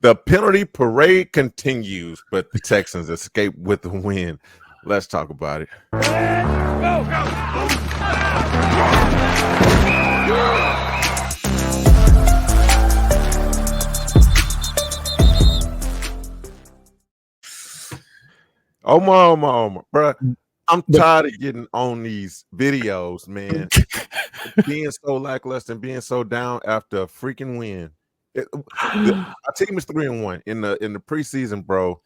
The penalty parade continues, but the Texans escape with the win. Let's talk about it. Omar, bro. I'm tired of getting on these videos, man. Being so lackluster and being so down after a freaking win. Our team is 3-1 in the preseason, bro.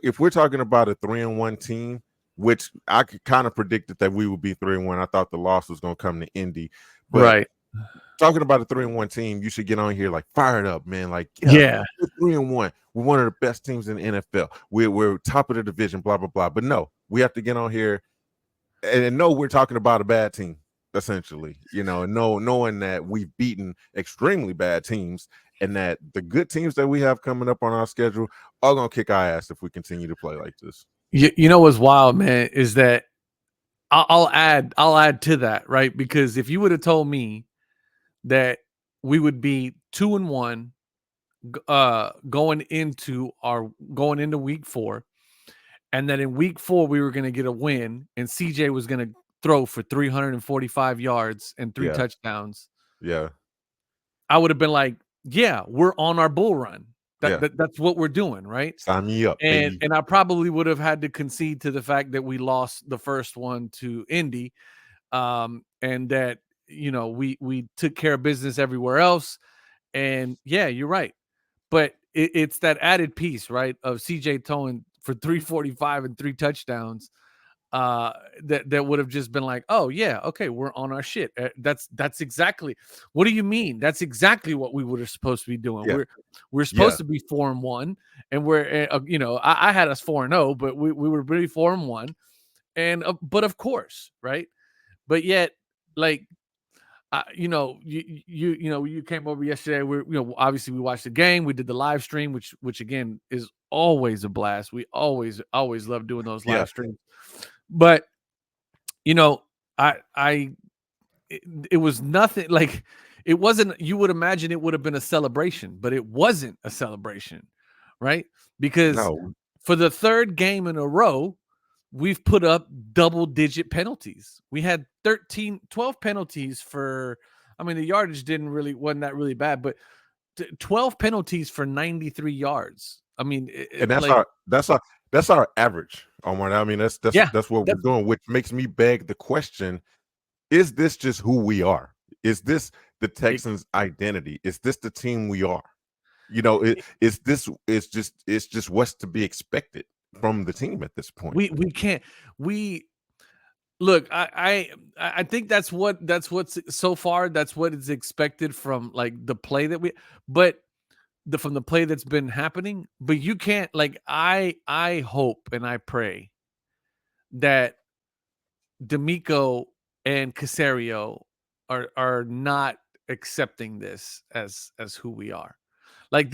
If we're talking about a 3-1 team, which I could kind of predicted that we would be 3-1. I thought the loss was going to come to Indy, but right. Talking about a 3-1 team, you should get on here like fired up, man. Like, Yeah. we're 3-1. We're one of the best teams in the NFL. We're top of the division, blah blah blah. But no, we have to get on here and know we're talking about a bad team, essentially. Knowing that we've beaten extremely bad teams, and that the good teams that we have coming up on our schedule are gonna kick our ass if we continue to play like this. You know what's wild, man, is that I'll add to that, right? Because if you would have told me that we would be 2-1 going into week 4, and that in week 4 we were going to get a win, and CJ was going to throw for 345 yards and 3 touchdowns. Yeah. I would have been like, yeah, we're on our bull run. That's what we're doing, right? Sign me up. And I probably would have had to concede to the fact that we lost the first one to Indy, and that we took care of business everywhere else. And yeah, you're right, but it's that added piece, right, of CJ throwing for 345 and 3 touchdowns. That would have just been like, oh yeah, okay, we're on our shit. That's exactly. What do you mean? That's exactly what we were supposed to be doing. Yeah. We're supposed to be 4-1, and we're I had us 4-0, but we were really 4-1, and but of course, right? But yet, like, you came over yesterday. Obviously we watched the game. We did the live stream, which again is always a blast. We always love doing those live streams. But it was nothing like, it wasn't, you would imagine it would have been a celebration, but it wasn't a celebration, right? Because for the third game in a row, we've put up double-digit penalties. We had 12 penalties for, the yardage wasn't that really bad, but 12 penalties for 93 yards. And that's our average, Omar. That's what we're doing, which makes me beg the question: is this just who we are? Is this the Texans' identity? Is this the team we are? It's just what's to be expected from the team at this point. We can't. Look, I think that's what's so far. That's what is expected from like the play that from the play that's been happening. But you can't, like, I hope and I pray that D'Amico and Caserio are not accepting this as who we are. Like,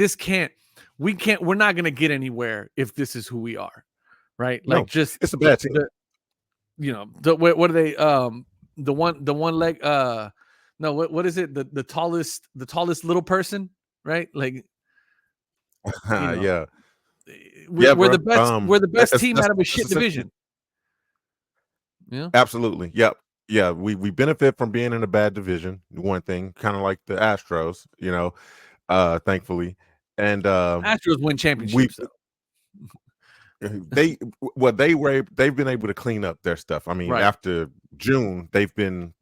we're not going to get anywhere if this is who we are, right? Like, it's a bad team. What are they? The one leg. No, what is it? The tallest little person, right? Like, yeah. We're the best. We're the best team out of a shit division. Yeah, absolutely. Yep. Yeah, we benefit from being in a bad division. One thing, kind of like the Astros, thankfully. And Astros win championships. They've been able to clean up their stuff. After June, they've been,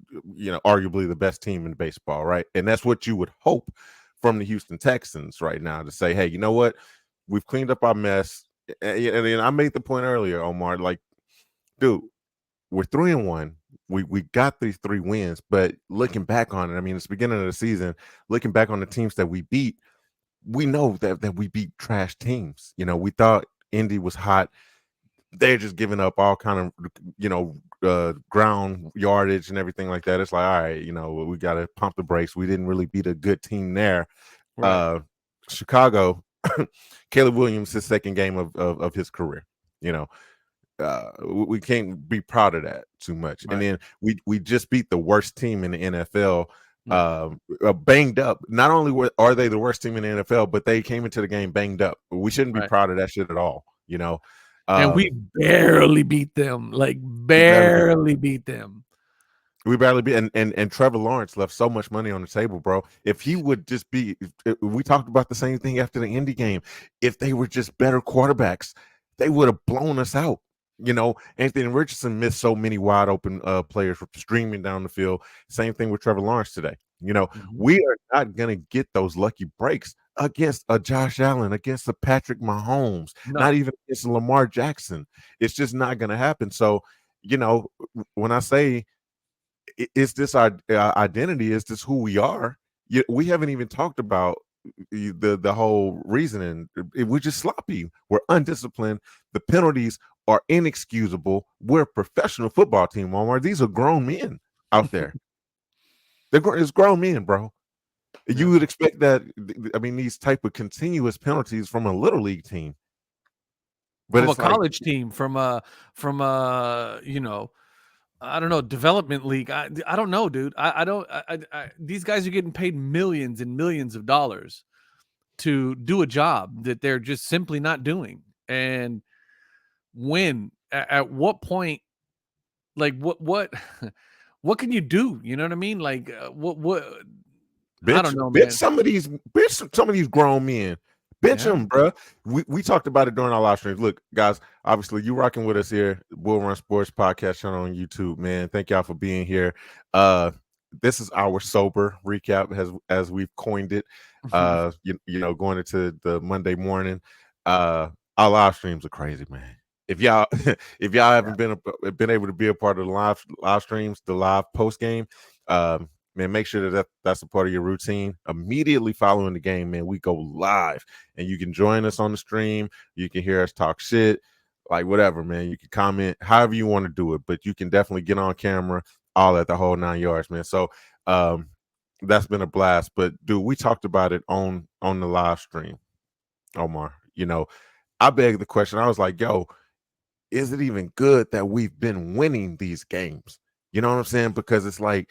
arguably the best team in baseball, right? And that's what you would hope from the Houston Texans right now, to say, hey, you know what? We've cleaned up our mess. And I made the point earlier, Omar, like, dude, we're 3-1. We got these 3 wins, but looking back on it, it's the beginning of the season, looking back on the teams that we beat, we know that we beat trash teams. We thought Indy was hot. They're just giving up all kind of, ground yardage and everything like that. It's like, all right, we got to pump the brakes. We didn't really beat a good team there. Right. Chicago, Caleb Williams, his second game of his career. We can't be proud of that too much. Right. And then we just beat the worst team in the NFL banged up. Not only are they the worst team in the NFL, but they came into the game banged up. We shouldn't be proud of that shit at all, you know. And we barely beat them, like barely beat them. We barely beat, and Trevor Lawrence left so much money on the table, bro. If he would just be, we talked about the same thing after the Indy game. If they were just better quarterbacks, they would have blown us out. You know, Anthony Richardson missed so many wide open players streaming down the field. Same thing with Trevor Lawrence today. You know, we are not going to get those lucky breaks against a Josh Allen, against a Patrick Mahomes, not even against Lamar Jackson. It's just not going to happen. So, you know, when I say, is this our identity? Is this who we are? We haven't even talked about the whole reasoning. We're just sloppy. We're undisciplined. The penalties are inexcusable. We're a professional football team, Omar. These are grown men out there. It's grown men, bro. You would expect that. I mean, these type of continuous penalties from a little league team, but from a college team, from you know, I don't know, development league. I don't know, dude. I don't. These guys are getting paid millions and millions of dollars to do a job that they're just simply not doing. And when, at what point, like what can you do? You know what I mean? Like what? I don't know, man. Some of these grown men. Bench them, bro. We talked about it during our live streams. Look, guys, obviously you rocking with us here, Bull Run Sports Podcast channel on YouTube, man. Thank y'all for being here. This is our sober recap, as we've coined it. You know, going into the Monday morning. Our live streams are crazy, man. If y'all haven't been able to be a part of the live streams, the live post game, man, make sure that's a part of your routine. Immediately following the game, man, we go live, and you can join us on the stream. You can hear us talk shit, like whatever, man. You can comment however you want to do it, but you can definitely get on camera, all at the whole 9 yards, man. So that's been a blast. But dude, we talked about it on the live stream, Omar. You know, I begged the question. I was like, yo, is it even good that we've been winning these games? You know what I'm saying? Because it's like,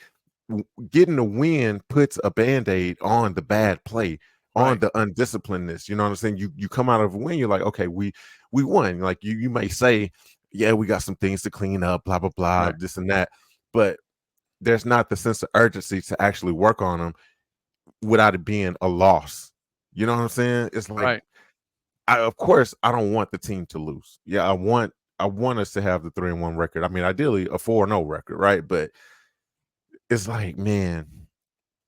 getting a win puts a band-aid on the bad play, on the undisciplinedness. You know what I'm saying? You come out of a win, you're like, okay, we won. Like you may say, yeah, we got some things to clean up, blah blah blah, this and that, but there's not the sense of urgency to actually work on them without it being a loss. You know what I'm saying? It's like, of course I don't want the team to lose. Yeah, I want us to have the 3-1 record. I mean, ideally a 4-0 record, right? But it's like, man,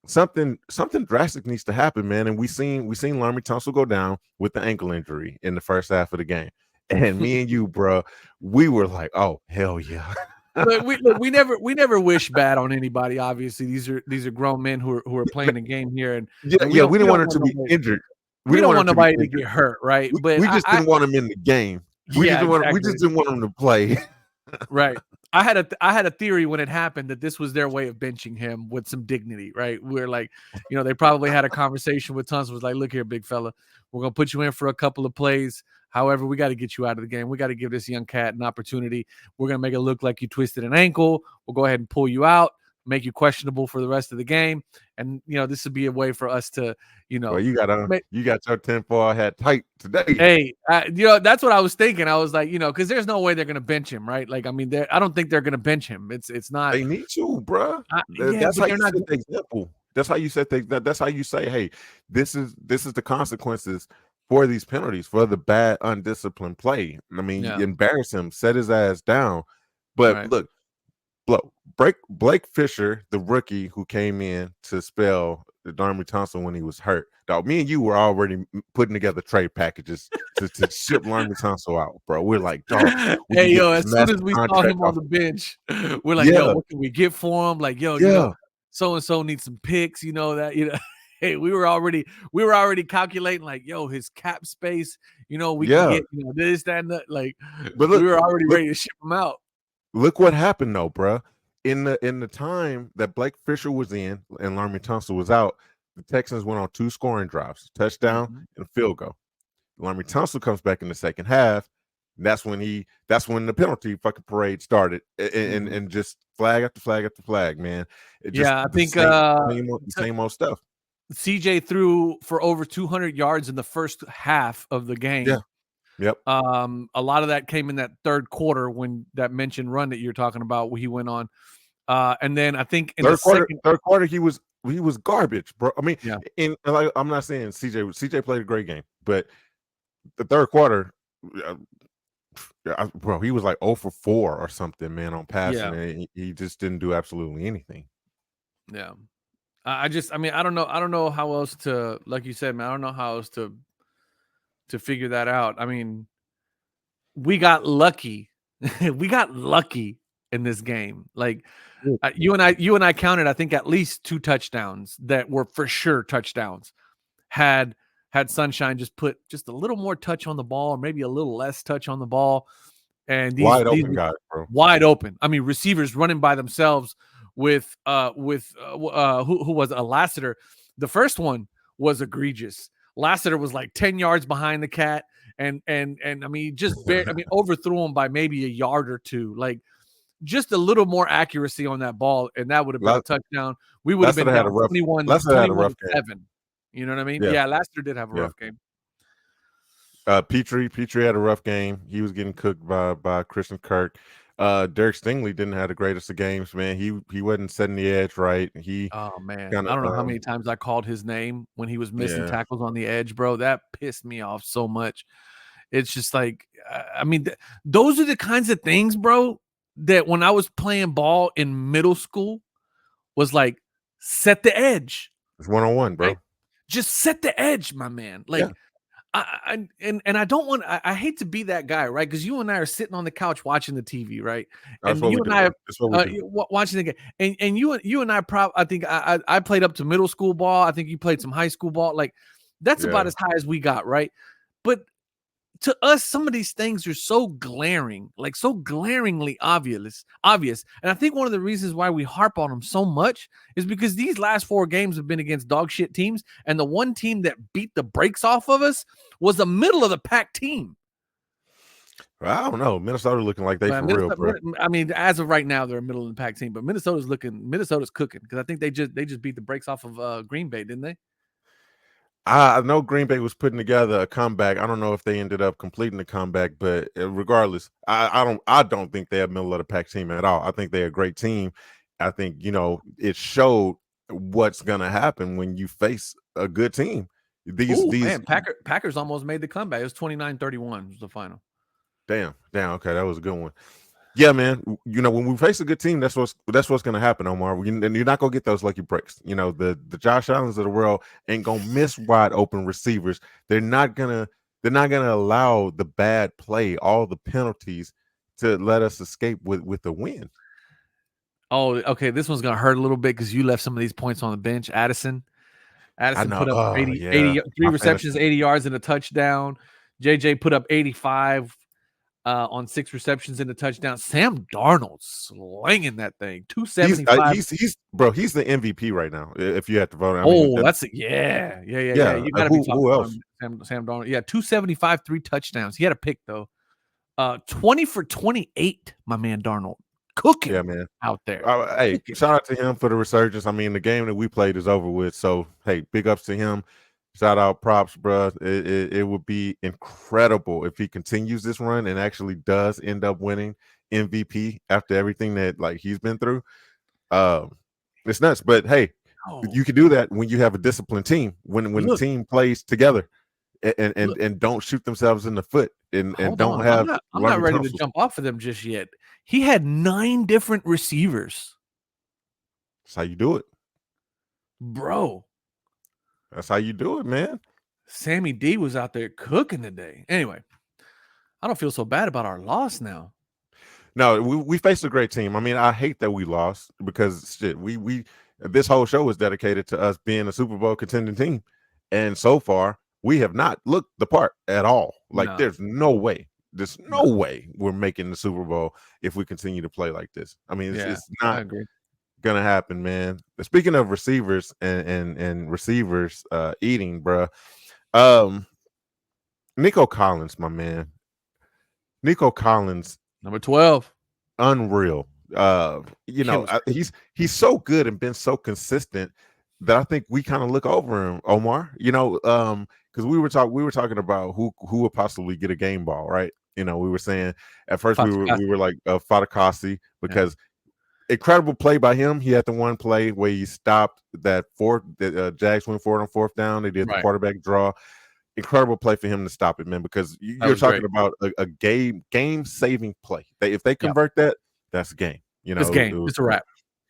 something drastic needs to happen, man. And we seen Laremy Tunsil go down with the ankle injury in the first half of the game. And me and you, bro, we were like, oh, hell yeah. But we never wish bad on anybody. Obviously, these are grown men who are playing the game here, and we didn't want him to be injured. We don't want nobody to get hurt, right? But we just didn't want him in the game. We just didn't want him to play. Right. I had a theory when it happened that this was their way of benching him with some dignity, right? We're like, you know, they probably had a conversation with Tunsil, was like, look here, big fella, we're gonna put you in for a couple of plays. However, we got to get you out of the game. We got to give this young cat an opportunity. We're gonna make it look like you twisted an ankle. We'll go ahead and pull you out, make you questionable for the rest of the game. And you know, this would be a way for us to, you know, well, you got your 10-4 hat tight today. Hey, you know, that's what I was thinking. I was like, you know, because there's no way they're gonna bench him, right? Like, I mean, I don't think they're gonna bench him. It's not. They need to, bro. That's how you set the example. That's how you set that's how you say, hey, this is the consequences for these penalties, for the bad undisciplined play. I mean, you embarrass him, set his ass down. But look, Blake Fisher, the rookie who came in to spell Laremy Tunsil when he was hurt. Dog, me and you were already putting together trade packages to ship Laremy Tunsil out, bro. We're like, dog. Hey, yo, as soon as we saw him on the bench, we're like, yo, what can we get for him? Like, yo, you know, so and so needs some picks. You know that, you know. Hey, we were already calculating, like, yo, his cap space. You know, we can get, you know, this, that, and that. Like, but look, we were already ready to ship him out. Look what happened though, bro. In the time that Blake Fisher was in and Laremy Tunsil was out, the Texans went on 2 scoring drives, touchdown and field goal. Laremy Tunsil comes back in the second half. That's when the penalty fucking parade started, and just flag after flag after flag, man. It just I the think same old stuff. CJ threw for over 200 yards in the first half of the game. Yeah. Yep. A lot of that came in that third quarter when that mentioned run that you're talking about, where he went on. And then I think in third quarter, he was garbage, bro. I mean, I'm not saying CJ played a great game, but the third quarter, bro, he was like 0 for 4 or something, man, on passing, and he just didn't do absolutely anything. Yeah. I don't know how else to, like you said, man, I don't know how else to figure that out. I mean, we got lucky. We got lucky in this game. Like you and I counted, I think, at least 2 touchdowns that were for sure touchdowns. Had Sunshine just put just a little more touch on the ball, or maybe a little less touch on the ball, and these open guys, bro. Wide open. I mean, receivers running by themselves with who was a Lassiter. The first one was egregious. Lassiter was like 10 yards behind the cat, and I mean, just overthrew him by maybe a yard or two. Like, just a little more accuracy on that ball, and that would have been a touchdown. We would have been down 21-7. You know what I mean? Yeah, Lassiter did have a rough game. Petrie had a rough game. He was getting cooked by Christian Kirk. Derek Stingley didn't have the greatest of games, man. He wasn't setting the edge right. Oh man, I don't know how many times I called his name when he was missing tackles on the edge, bro. That pissed me off so much. It's just like, I mean, those are the kinds of things, bro, that when I was playing ball in middle school was like, set the edge. It's 1-on-1, bro. Right? Just set the edge, my man. Like, I don't want. I hate to be that guy, right? Because you and I are sitting on the couch watching the TV, right? And you and I are watching the game, and you and I I think I played up to middle school ball. I think you played some high school ball. Like, that's about as high as we got, right? But to us, some of these things are so glaring, like so glaringly obvious. And I think one of the reasons why we harp on them so much is because these last 4 games have been against dog shit teams. And the one team that beat the brakes off of us was the middle of the pack team. I don't know. Minnesota looking like they for real, bro. I mean, as of right now, they're a middle of the pack team, but Minnesota's cooking, because I think they just beat the brakes off of Green Bay, didn't they? I know Green Bay was putting together a comeback. I don't know if they ended up completing the comeback, but regardless, I don't think they're a middle of the pack team at all. I think they're a great team. I think, it showed what's gonna happen when you face a good team. Packers almost made the comeback. It was 29-31 was the final. Damn. Okay, that was a good one. Yeah, man. When we face a good team, that's what's going to happen, Omar. And you're not going to get those lucky breaks. The Josh Allens of the world ain't going to miss wide open receivers. They're not going to allow the bad play, all the penalties, to let us escape with the win. Oh, okay. This one's going to hurt a little bit because you left some of these points on the bench. Addison put up 80 3 receptions, 80 yards and a touchdown. JJ put up 85 on 6 receptions and a touchdown. Sam Darnold slinging that thing. 275. He's the MVP right now. If you had to vote, that's it. Yeah. You got to be talking about Sam Darnold. Yeah, 275, 3 touchdowns. He had a pick though. 20 for 28. My man Darnold cooking. Yeah, man, out there. Hey, shout out to him for the resurgence. I mean, the game that we played is over with. So hey, big ups to him. Shout out, props, bro. It would be incredible if he continues this run and actually does end up winning MVP after everything that he's been through. It's nuts, but hey, you can do that when you have a disciplined team. When the team plays together and don't shoot themselves in the foot and don't have. I'm not ready to jump off of them just yet. He had 9 different receivers. That's how you do it, bro. That's how you do it, man. Sammy D was out there cooking today. Anyway, I don't feel so bad about our loss now. No, we faced a great team. I mean, I hate that we lost because shit, this whole show was dedicated to us being a Super Bowl contending team. And so far, we have not looked the part at all. There's no way. There's no way we're making the Super Bowl if we continue to play like this. I mean, it's not gonna happen, man. Speaking of receivers and receivers eating, bro. Nico Collins, my man. Nico Collins, number 12. Unreal. He's so good and been so consistent that I think we kind of look over him, Omar. Because we were talking about who would possibly get a game ball, right? We were saying at first we were like Fatakasi, because incredible play by him. He had the one play where he stopped that Jags went forward on fourth down. They did the quarterback draw. Incredible play for him to stop it, man, because you're talking about a game saving play. If they convert that, that's a game. It's game. It's a wrap.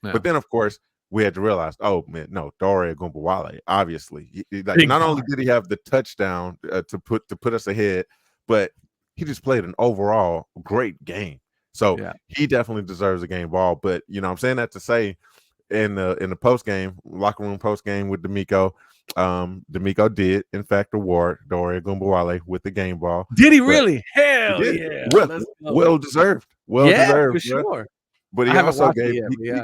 Yeah. But then, of course, we had to realize, oh man, no, Dore Ogunbowale. Obviously, not only did he have the touchdown to put us ahead, but he just played an overall great game. So he definitely deserves a game ball. But I'm saying that to say, in the post game, locker room post game with D'Amico, D'Amico did in fact award Dore Ogunbowale with the game ball. Did he really? Hell yeah! Well deserved. Well deserved for sure. But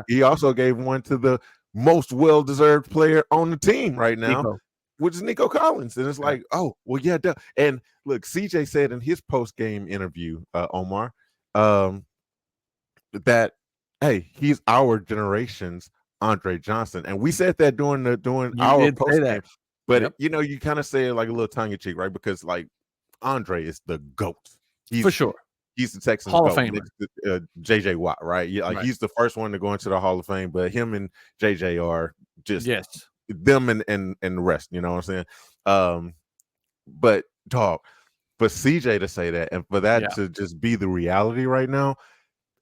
he also gave one to the most well-deserved player on the team right now, which is Nico Collins. And it's like, oh, well, yeah. Duh. And look, CJ said in his post-game interview, Omar, that, hey, he's our generation's Andre Johnson. And we said that during our post-game. But, you kind of say it like a little tongue-in-cheek, right? Because, like, Andre is the GOAT. For sure. He's the Texans Hall of Famer. JJ Watt, right? Yeah, he's the first one to go into the Hall of Fame, but him and JJ are just them and the rest. You know what I'm saying? But dog, for CJ to say that and for that to just be the reality right now,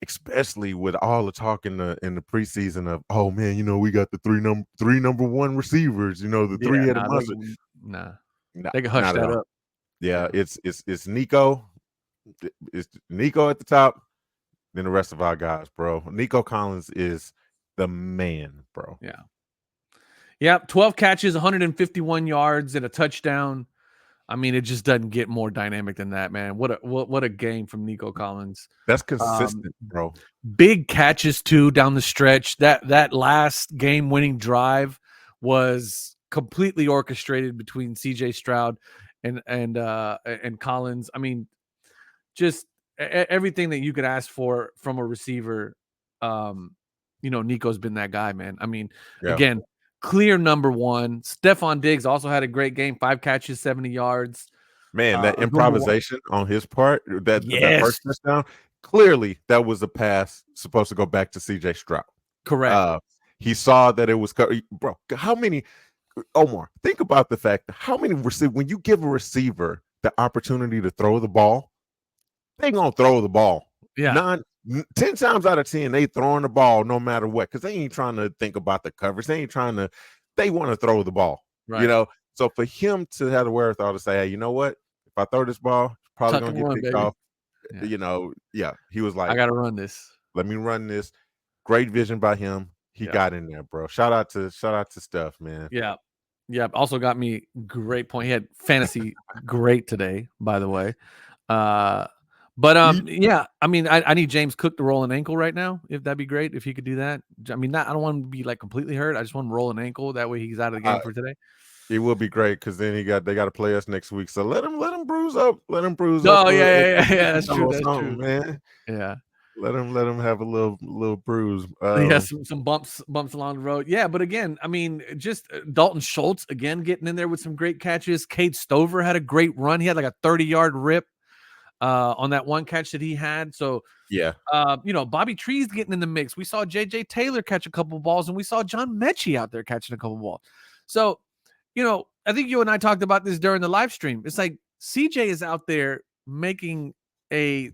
especially with all the talk in the preseason of, oh man, we got the three number one receivers, the three-headed monster. They can hush that up. Yeah, it's Nico. It's Nico at the top, then the rest of our guys, bro. Nico Collins is the man, bro. Yeah. 12 catches, 151 yards, and a touchdown. I mean, it just doesn't get more dynamic than that, man. What a game from Nico Collins. That's consistent, bro. Big catches too down the stretch. That last game-winning drive was completely orchestrated between CJ Stroud and Collins. I mean, just everything that you could ask for from a receiver. Nico's been that guy, man. I mean, again, clear number one. Stephon Diggs also had a great game, 5 catches, 70 yards. Man, that improvisation on his part, that first touchdown, clearly that was a pass supposed to go back to CJ Stroud. Correct. He saw that it was, bro, how many, Omar, think about the fact that how many when you give a receiver the opportunity to throw the ball, they gonna throw the ball. 10 times out of 10, they throwing the ball no matter what, because they ain't trying to think about the coverage. They want to throw the ball. Right. So for him to have the wherewithal to say, hey, you know what? If I throw this ball, it's probably gonna get picked off. He was like, I gotta run this. Let me run this. Great vision by him. He got in there, bro. Shout out to Steph, man. Yeah. Also got me great point. He had fantasy great today, by the way. I mean, I need James Cook to roll an ankle right now. If that'd be great, if he could do that. I mean, I don't want him to be like completely hurt. I just want him to roll an ankle. That way he's out of the game for today. It will be great because then they got to play us next week. So let him bruise up. Let him bruise up. Oh yeah. That's true. That's true, man. Yeah. Let him have a little bruise. Some bumps along the road. Yeah, but again, I mean, just Dalton Schultz again getting in there with some great catches. Cade Stover had a great run. He had like a 30-yard rip on that one catch that he had. So Bobby Tree's getting in the mix. We saw JJ Taylor catch a couple balls, and we saw John Mechie out there catching a couple balls. So, I think you and I talked about this during the live stream. It's like CJ is out there making a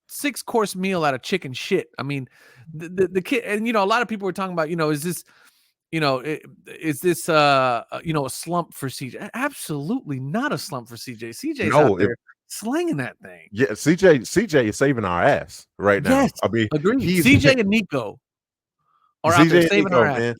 6-course meal out of chicken shit. I mean, the kid, and a lot of people were talking about, is this a slump for CJ? Absolutely not a slump for CJ. CJ's out there slinging that thing. Yeah, CJ is saving our ass right now. Yes, I mean, agreed. CJ and Nico are out there saving our ass. Man.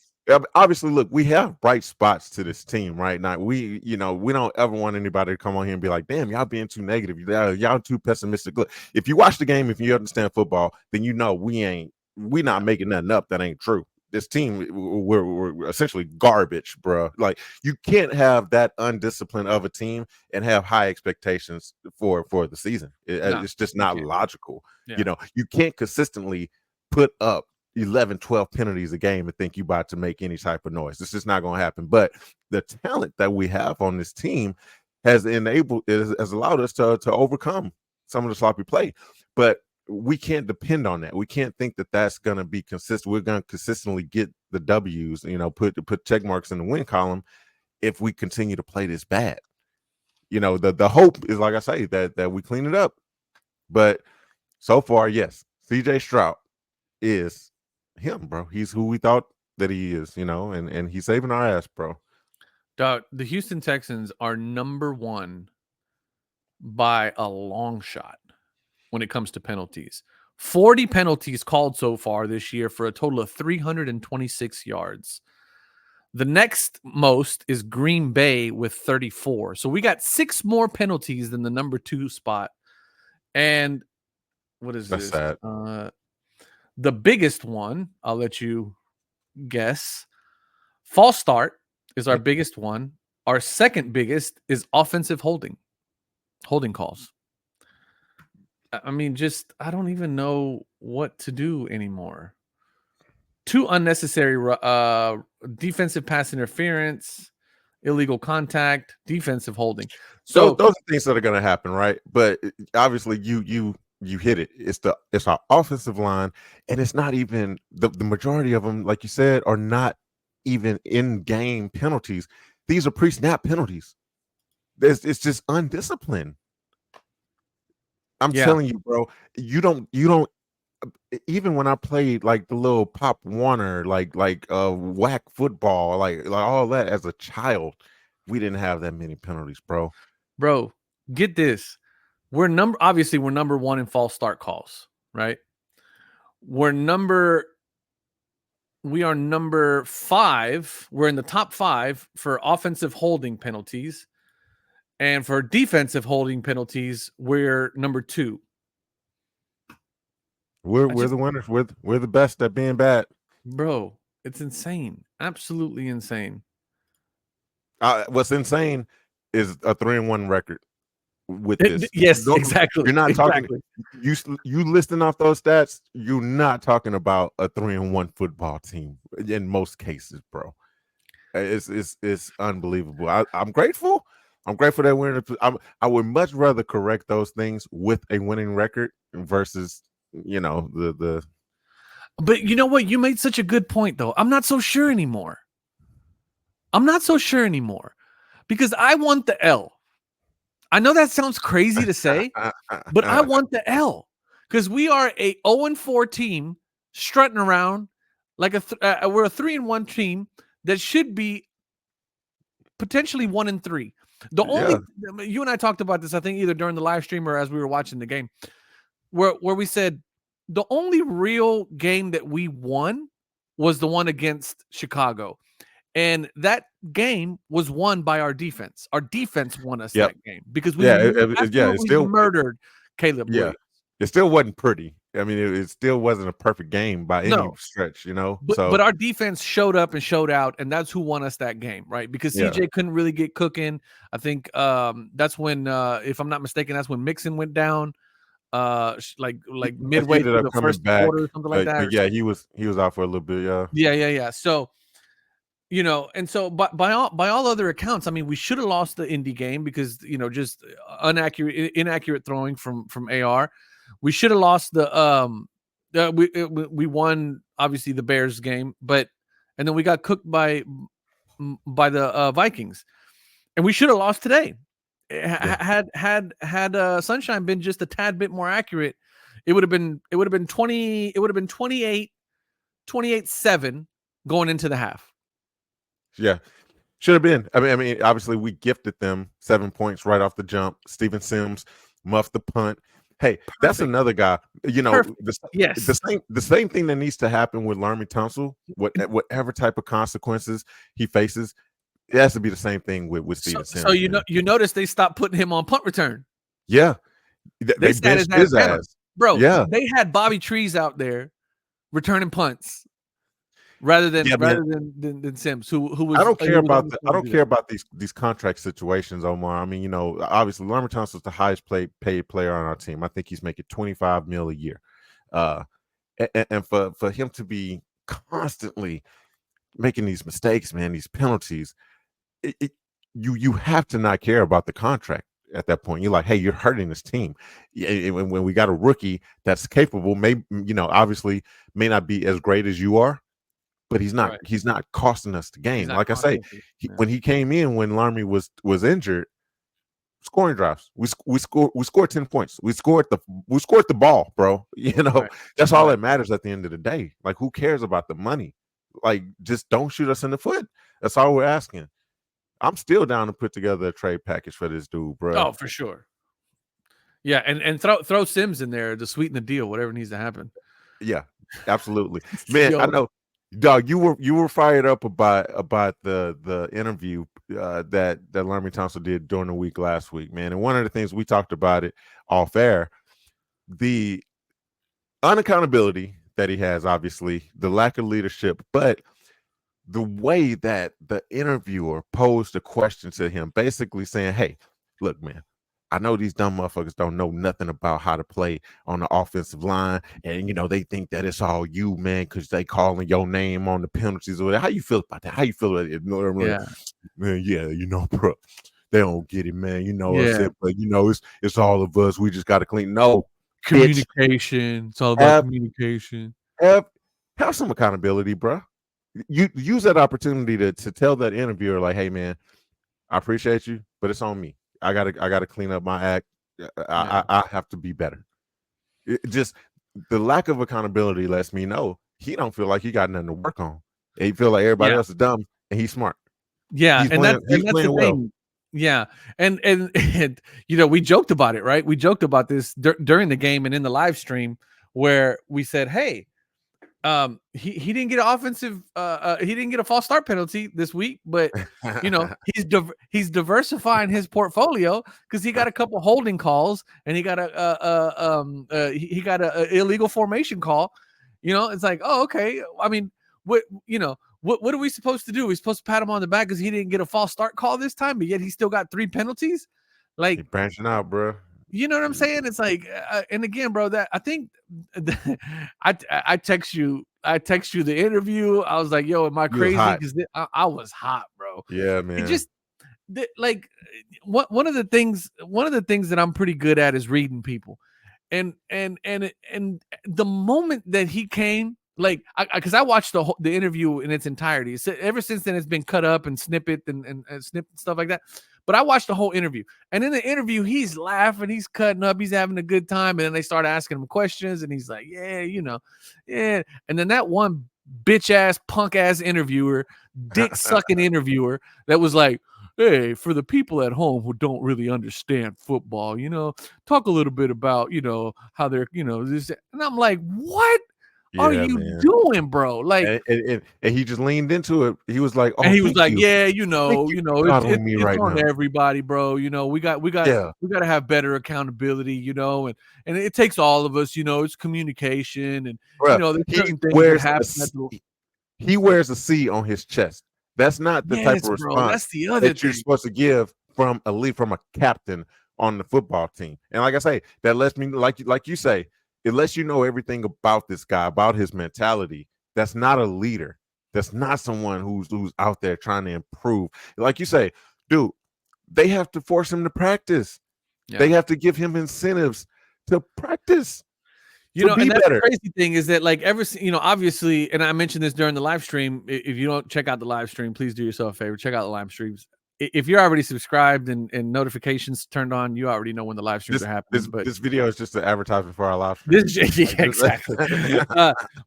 Obviously, look, we have bright spots to this team right now. We don't ever want anybody to come on here and be like, damn, y'all being too negative. Y'all too pessimistic. Look, if you watch the game, if you understand football, then we not making nothing up that ain't true. This team, we're essentially garbage, bro. Like, you can't have that undisciplined of a team and have high expectations for the season. It's just not logical. Yeah. You can't consistently put up 11, 12 penalties a game and think you about to make any type of noise. This is not going to happen. But the talent that we have on this team has allowed us to overcome some of the sloppy play. But we can't depend on that. We can't think that that's going to be consistent. We're going to consistently get the W's, put check marks in the win column if we continue to play this bad. The hope is, like I say, that we clean it up. But so far, yes, CJ Stroud is him, bro. He's who we thought that he is, and he's saving our ass, bro. Dog, the Houston Texans are number 1 by a long shot when it comes to penalties. 40 penalties called so far this year for a total of 326 yards. The next most is Green Bay with 34. So we got 6 more penalties than the number 2 spot. And what is That's this? Sad. The biggest one, I'll let you guess. False start is our biggest one. Our second biggest is offensive holding calls. I mean, I don't even know what to do anymore. 2 unnecessary defensive pass interference, illegal contact, defensive holding. So those are things that are going to happen, right? But obviously, you hit it. It's our offensive line, and it's not even the majority of them, like you said, are not even in-game penalties. These are pre-snap penalties. It's just undisciplined. I'm telling you, bro. You don't. Even when I played like the little Pop Warner, like whack football, like all that as a child, we didn't have that many penalties, bro. Bro, get this. We're number 1 in false start calls, right? We are number 5. We're in the top 5 for offensive holding penalties. And for defensive holding penalties, we're number 2. We're the winners. We're the best at being bad. Bro, it's insane. Absolutely insane. What's insane is a 3-1 record with this. Yes, exactly. You're not talking. You listing off those stats. You're not talking about a 3-1 football team in most cases, bro. It's unbelievable. I'm grateful. I'm grateful that we're. I would much rather correct those things with a winning record versus the. But you know what? You made such a good point, though. I'm not so sure anymore. Because I want the L. I know that sounds crazy to say, but I want the L because we are a 0-4 team strutting around like we're a 3-1 team that should be potentially 1-3. The only you and I talked about this, I think, either during the live stream or as we were watching the game, where we said the only real game that we won was the one against Chicago. And that game was won by our defense. Our defense won us that game because we murdered Caleb Williams. It still wasn't pretty. I mean, it still wasn't a perfect game by any stretch, But our defense showed up and showed out, and that's who won us that game, right? Because CJ couldn't really get cooking. I think that's when, if I'm not mistaken, that's when Mixon went down. Like midway through the first quarter or something like that. Yeah, he was out for a little bit. Yeah. So, and so by all other accounts, I mean, we should have lost the Indy game because just inaccurate throwing from AR. We should have lost we won obviously the Bears game, and then we got cooked by the Vikings, and we should have lost today. Had Sunshine been just a tad bit more accurate, it would have been 28-7 going into the half. Yeah, should have been. I mean, obviously we gifted them 7 points right off the jump. Steven Sims muffed the punt. Hey, that's another guy. The same thing that needs to happen with Laremy Tunsil, whatever type of consequences he faces, it has to be the same thing with Steven Sims. So you notice they stopped putting him on punt return. Yeah, they benched his ass, bro. Yeah, they had Bobby Trees out there returning punts rather than Sims, who was. I don't care about these contract situations, Omar. I mean, obviously Laremy Tunsil is the highest paid player on our team. I think he's making $25 million a year, and for him to be constantly making these mistakes, man, these penalties, you have to not care about the contract at that point. You're like, hey, you're hurting this team. When we got a rookie that's capable, maybe obviously may not be as great as you are, but he's not costing us the game. Like I say, when he came in, when Laremy was injured, scoring drives, we scored 10 points. We scored the ball, bro. That's all that matters at the end of the day. Like, who cares about the money? Like, just don't shoot us in the foot. That's all we're asking. I'm still down to put together a trade package for this dude, bro. Oh, for sure. Yeah, and throw Sims in there to sweeten the deal, whatever needs to happen. Yeah, absolutely. Man, I know, dog, you were fired up about the interview that Laremy Tunsil did during the week last week, man. And one of the things we talked about it off air, the unaccountability that he has, obviously, the lack of leadership, but the way that the interviewer posed a question to him, basically saying, hey, look, man, I know these dumb motherfuckers don't know nothing about how to play on the offensive line. And, they think that it's all you, man, because they calling your name on the penalties or whatever. How you feel about that? How you feel about it? Yeah. Man, yeah, bro, they don't get it, man. What I'm saying? But, it's all of us. We just got to clean. No. Communication. It's all about communication. Have some accountability, bro. You use that opportunity to tell that interviewer, like, hey, man, I appreciate you, but it's on me. I gotta clean up my act. I have to be better. Just the lack of accountability lets me know he don't feel like he got nothing to work on. He feel like everybody else is dumb and he's smart. Yeah, that's the thing. Yeah, and we joked about it, right? We joked about this during the game and in the live stream where we said, hey, he didn't get an offensive he didn't get a false start penalty this week, but he's diversifying his portfolio because he got a couple holding calls and he got a illegal formation call. It's like, oh, okay. I mean, what are we supposed to do? We're supposed to pat him on the back because he didn't get a false start call this time, but yet he still got 3 penalties. Like, he's branching out, bro. You know what I'm saying? It's like, and again, bro, that I think I text you the interview. I was like, yo, am I crazy? Because I was hot, bro. Yeah, man. It just like one of the things that I'm pretty good at is reading people, and the moment that he came, like, because I watched the interview in its entirety. So ever since then, it's been cut up and snippet and stuff like that. But I watched the whole interview, and in the interview, he's laughing, he's cutting up, he's having a good time, and then they start asking him questions, and he's like, yeah. And then that one bitch ass, punk ass interviewer, dick sucking interviewer that was like, hey, for the people at home who don't really understand football, talk a little bit about, how they're, this, and I'm like, what? Are you doing, bro? Like, and he just leaned into it. He was like, oh, and he was like, yeah, it's on everybody, bro. We got to have better accountability, and it takes all of us. It's communication, and there's certain things that happen. He wears a C on his chest. That's not the type of response that's the other that you're supposed to give from a captain on the football team. And like I say, that lets me, like you say, it lets you know everything about this guy, about his mentality. That's not a leader. That's not someone who's out there trying to improve. Like you say, dude, they have to force him to practice. Yeah. They have to give him incentives to practice. And that's the crazy thing is that, like, obviously, and I mentioned this during the live stream. If you don't check out the live stream, please do yourself a favor. Check out the live streams. If you're already subscribed and notifications turned on, you already know when the live streams are happening. But this video is just an advertisement for our live stream. Exactly.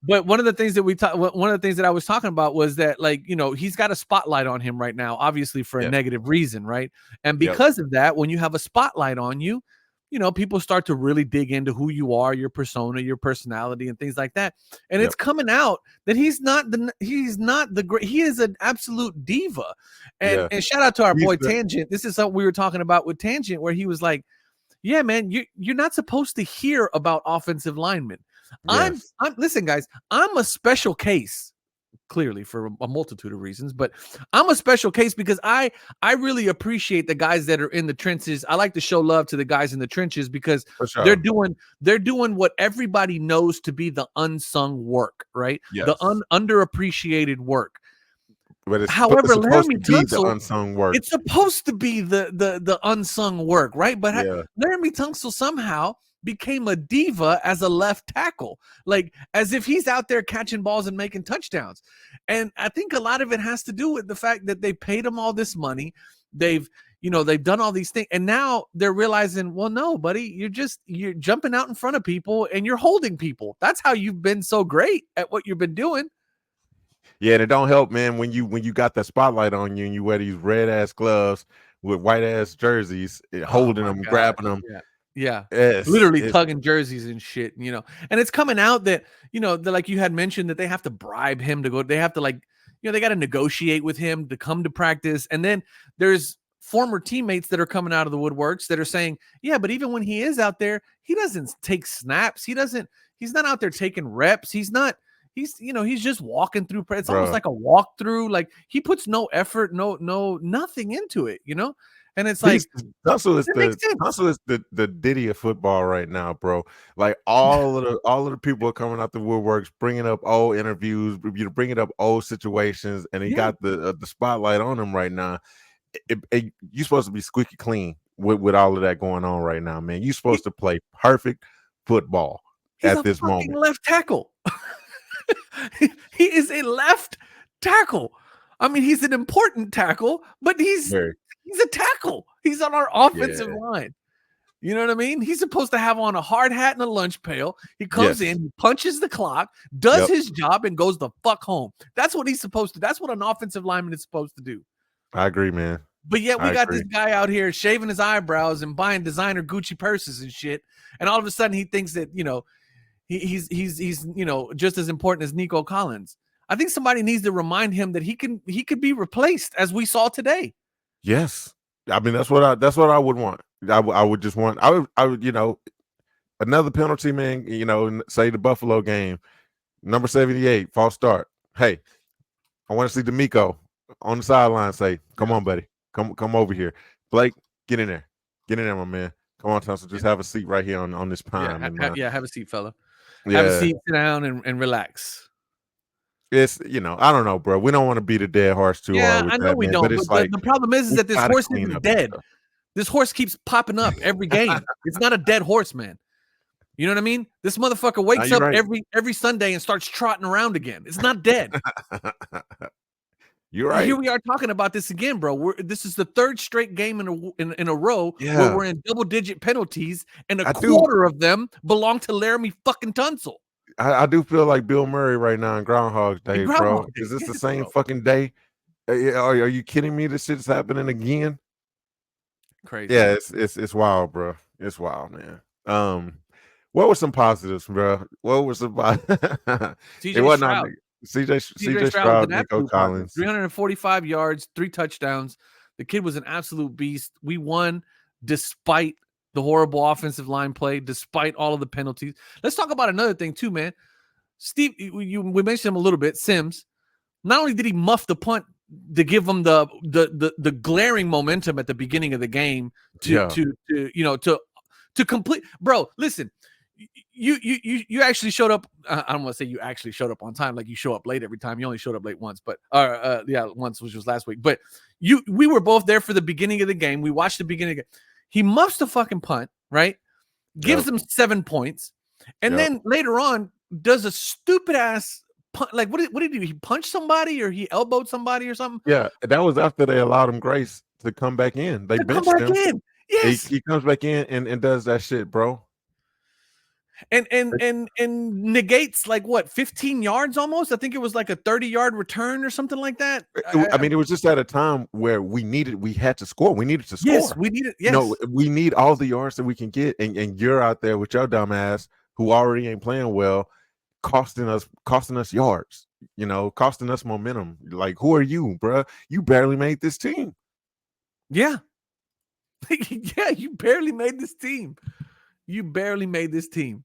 But one of the things that I was talking about was that, like, he's got a spotlight on him right now, obviously for a negative reason, right? And because of that, when you have a spotlight on you, people start to really dig into who you are, your persona, your personality, and things like that. And it's coming out that he is an absolute diva. And shout out to our boy Tangent. This is something we were talking about with Tangent, where he was like, yeah, man, you're not supposed to hear about offensive linemen. Yes. Listen, guys, I'm a special case. clearly for a multitude of reasons. But I'm a special case because I really appreciate the guys that are in the trenches. I like to show love to the guys in the trenches because they're doing what everybody knows to be the unsung work, right? Yes. The underappreciated work. But it's However, supposed Laremy to be Tunsil, the unsung work. it's supposed to be the unsung work, right? But Laremy Tunsil somehow became a diva as a left tackle, like as if he's out there catching balls and making touchdowns. And I think a lot of it has to do with the fact that they paid him all this money. They've done all these things, and now they're realizing, well, no, buddy, you're jumping out in front of people and you're holding people. That's how you've been so great at what you've been doing. Yeah, and it don't help, man, when you got that spotlight on you and you wear these red ass gloves with white ass jerseys, holding them, grabbing them. Yeah. Literally tugging jerseys and shit, and it's coming out that, like you had mentioned, that they have to bribe him to go. They have to they got to negotiate with him to come to practice. And then there's former teammates that are coming out of the woodworks that are saying, yeah, but even when he is out there, he doesn't take snaps. He's not out there taking reps. He's just walking through. It's almost like a walkthrough. Like he puts no effort, nothing into it, And it's like Tunsil is the Diddy of football right now, bro. Like all of the people are coming out the woodworks, bringing up old interviews, bringing up old situations, and he got the spotlight on him right now. You're supposed to be squeaky clean with all of that going on right now, man. You're supposed to play perfect football at this moment. Left tackle. He is a left tackle. I mean, he's an important tackle, but he's a tackle. He's on our offensive line. You know what I mean? He's supposed to have on a hard hat and a lunch pail. He comes in, he punches the clock, does his job, and goes the fuck home. That's what he's supposed to. That's what an offensive lineman is supposed to do. I agree, man. But yet we got this guy out here shaving his eyebrows and buying designer Gucci purses and shit. And all of a sudden he thinks that, he's just as important as Nico Collins. I think somebody needs to remind him that he could be replaced, as we saw today. Yes, I mean that's what I would want. I would just want I would another penalty, man. Say the Buffalo game, number 78, false start. Hey, I want to see D'Amico on the sideline say, "Come on, buddy, come over here, Blake, get in there, my man. Come on, Tunsil, just have a seat right here on this pine." Have a seat, fella. Have a seat, sit down, and relax. It's I don't know, bro. We don't want to beat a dead horse too hard. I know we don't. But it's like the problem is that this horse isn't dead. This horse keeps popping up every game. It's not a dead horse, man. You know what I mean? This motherfucker wakes up every Sunday and starts trotting around again. It's not dead. You're right. Here we are talking about this again, bro. This is the third straight game in a row where we're in double-digit penalties, and a quarter of them belong to Laremy fucking Tunsil. I do feel like Bill Murray right now in Groundhog Day, bro. Is this the same fucking day? Are you kidding me? This shit's happening again. Crazy. Yeah, it's wild, bro. It's wild, man. What were some positives, bro? What was some? CJ Stroud, Nico Collins, 345 yards, 3 touchdowns. The kid was an absolute beast. We won despite the horrible offensive line play, despite all of the penalties. Let's talk about another thing too, man. Steve, we mentioned him a little bit. Sims, not only did he muff the punt to give them the glaring momentum at the beginning of the game to complete. Bro, listen, you actually showed up. I don't want to say you actually showed up on time, like you show up late every time. You only showed up late once, but once, which was last week. But we were both there for the beginning of the game. We watched the beginning of the game. He muffs the fucking punt, right? Gives them 7 points, and then later on does a stupid ass punt. Like what did he do? He punched somebody or he elbowed somebody or something? Yeah, that was after they allowed him grace to come back in. They benched him. Yes, he comes back in and does that shit, bro. And negates like what 15 yards almost. I think it was like a 30-yard return or something like that. I mean, it was just at a time where we had to score. We needed to score. Yes, we needed. Yes, we need all the yards that we can get. And you're out there with your dumb ass who already ain't playing well, costing us yards. Costing us momentum. Like, who are you, bro? You barely made this team. Yeah, yeah, you barely made this team. You barely made this team,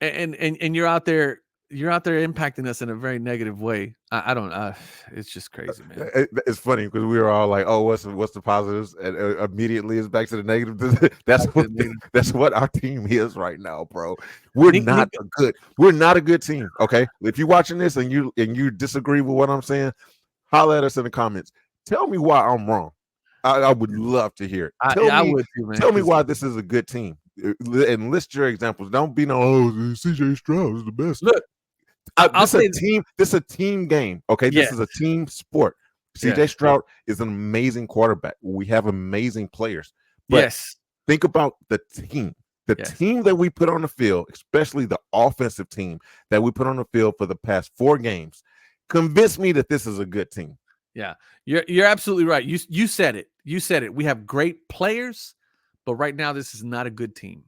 and you're out there you're out there impacting us in a very negative way. I don't. It's just crazy, man. It's funny because we were all like, "Oh, what's the positives?" And immediately it's back to the negative. That's what our team is right now, bro. We're not a good team. Okay, if you're watching this and you disagree with what I'm saying, holler at us in the comments. Tell me why I'm wrong. I would love to hear it. I would too, man. Tell me why this is a good team, and list your examples. Don't be CJ Stroud is the best. Look, this is a team game. Okay, this is a team sport. CJ Stroud is an amazing quarterback. We have amazing players. But think about the team. The team that we put on the field, especially the offensive team that we put on the field for the past 4 games, convince me that this is a good team. Yeah, you're absolutely right. You said it. You said it. We have great players, but right now this is not a good team.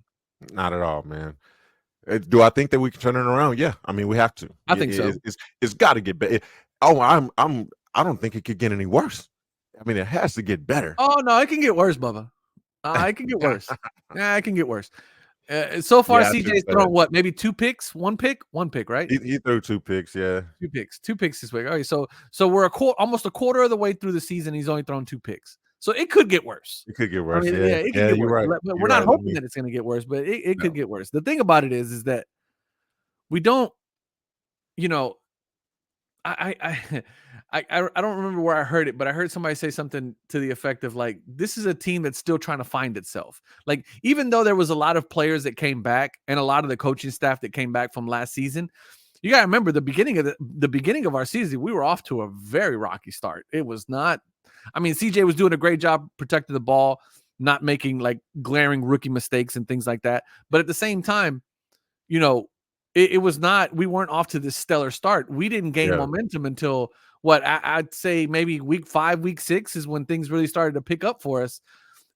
Not at all, man. Do I think that we can turn it around? Yeah, I mean we have to. I think so. It's got to get better. I don't think it could get any worse. I mean, it has to get better. Oh no, it can get worse, Bubba. It can get worse. Yeah, it can get worse. So far, CJ's thrown what? Maybe 2 picks, 1 pick, right? He threw 2 picks. Yeah, 2 picks this week. All right, so we're almost a quarter of the way through the season. He's only thrown 2 picks, so it could get worse. It could get worse. I mean, it could get worse. Right. But we're not hoping that it's going to get worse, but it could get worse. The thing about it is that we don't, I don't remember where I heard it, but I heard somebody say something to the effect of like, this is a team that's still trying to find itself. Like, even though there was a lot of players that came back and a lot of the coaching staff that came back from last season, you got to remember the beginning of our season, we were off to a very rocky start. It was not, I mean, CJ was doing a great job protecting the ball, not making like glaring rookie mistakes and things like that. But at the same time, it was not, we weren't off to this stellar start. We didn't gain momentum until I'd say maybe week 5, week 6 is when things really started to pick up for us.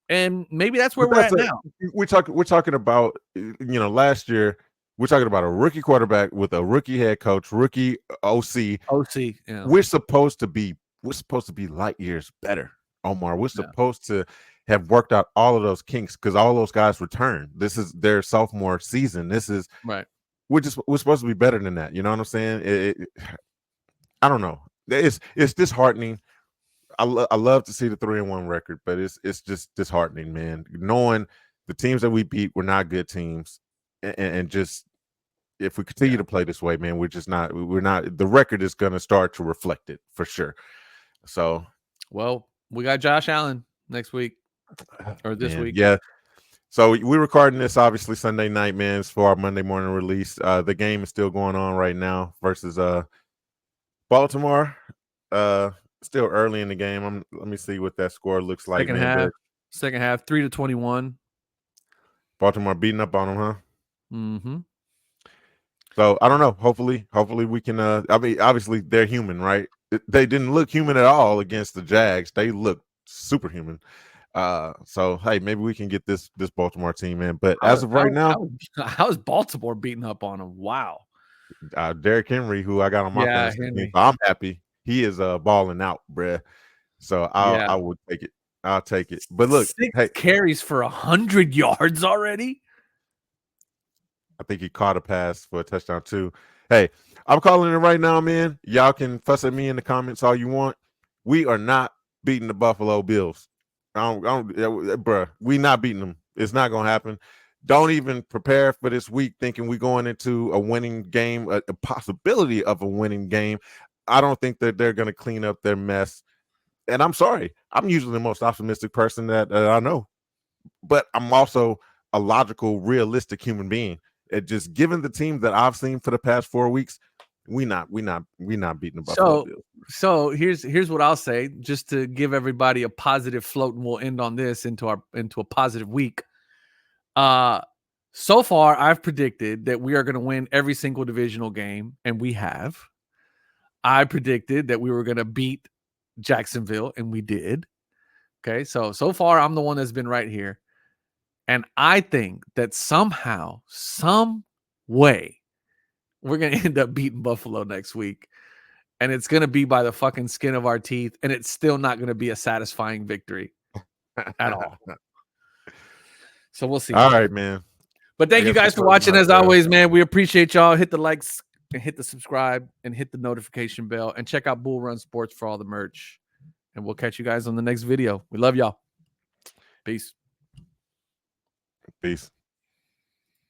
And maybe that's where we're at now. We're talking about, last year, we're talking about a rookie quarterback with a rookie head coach, rookie OC. Yeah. We're supposed to be light years better, Omar. We're supposed to have worked out all of those kinks because all those guys return. This is their sophomore season. This is right. We're supposed to be better than that. You know what I'm saying? I don't know. It's disheartening. I love to see the 3-1 record, but it's just disheartening, man. Knowing the teams that we beat were not good teams, and just if we continue to play this way, man, we're not. The record is going to start to reflect it for sure. So, well, we got Josh Allen next week or this week. Yeah. So we're recording this obviously Sunday night, man. It's for our Monday morning release. The game is still going on right now versus Baltimore. Still early in the game. Let me see what that score looks like. Second half, 3-21. Baltimore beating up on them, huh? Mm-hmm. So I don't know. Hopefully we can. I mean, obviously they're human, right? They didn't look human at all against the Jags. They looked superhuman. So hey, maybe we can get this Baltimore team in. But as of right now, how is Baltimore beating up on them? Wow. Derrick Henry, who I got on my fantasy team, I'm happy. He is balling out, bruh. So I would take it. I'll take it. But look, 6 carries for 100 yards already. I think he caught a pass for a touchdown too. Hey, I'm calling it right now, man. Y'all can fuss at me in the comments all you want. We are not beating the Buffalo Bills. Bruh, we not beating them. It's not gonna happen. Don't even prepare for this week thinking we're going into a winning game, a possibility of a winning game. I don't think that they're gonna clean up their mess. And I'm sorry, I'm usually the most optimistic person that I know, but I'm also a logical, realistic human being. It just given the team that I've seen for the past 4 weeks, we not beating the Buffalo Bills. So here's what I'll say, just to give everybody a positive float, and we'll end on this into a positive week. So far, I've predicted that we are going to win every single divisional game, and we have. I predicted that we were going to beat Jacksonville, and we did. Okay, so far, I'm the one that's been right here. And I think that somehow, some way, we're going to end up beating Buffalo next week. And it's going to be by the fucking skin of our teeth. And it's still not going to be a satisfying victory at all. So we'll see. All right, man. But thank you guys for watching as always, man. We appreciate y'all. Hit the likes, and hit the subscribe and hit the notification bell and check out Bull Run Sports for all the merch. And we'll catch you guys on the next video. We love y'all. Peace. Peace.